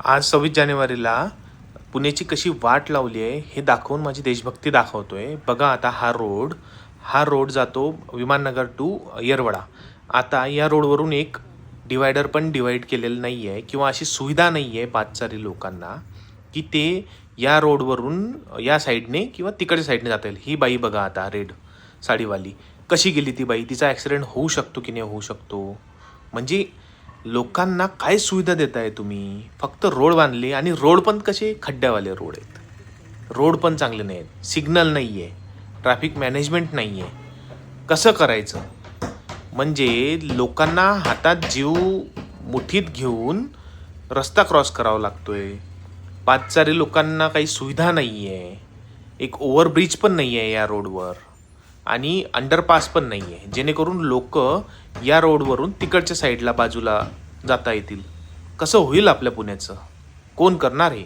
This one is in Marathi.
आज 26 जानेवारीला पुण्याची कशी वाट लावली आहे हे दाखवून माझी देशभक्ती दाखवतोय. बघा आता हा रोड जातो विमाननगर टू येरवडा. आता या रोडवरून एक डिवायडर पण डिवाईड केलेलं नाही आहे किंवा अशी सुविधा नाही आहे पादचारी लोकांना की ते या रोडवरून या साईडने किंवा तिकडच्या साईडने जाता येईल. ही बाई बघा आता रेड साडीवाली कशी गेली ती बाई. तिचा ॲक्सिडेंट होऊ शकतो की नाही होऊ शकतो. म्हणजे लोकांना काय सुविधा देताय तुम्ही. फक्त रोड बांधले आणि रोड पण कसे खड्ड्यावाले रोड आहेत. रोड पण चांगले नाही आहेत, सिग्नल नाही आहे, ट्रॅफिक मॅनेजमेंट नाही आहे. कसं करायचं. म्हणजे लोकांना हातात जीव मुठीत घेऊन रस्ता क्रॉस करावा लागतोय. पादचारी लोकांना काही सुविधा नाही आहे. एक ओव्हरब्रिज पण नाही आहे या रोडवर आणि अंडरपास पण नाही आहे जेणेकरून लोक या रोडवरून तिकडच्या साईडला बाजूला जाता येतील. कसं होईल आपल्या पुण्याचं. कोण करणार हे.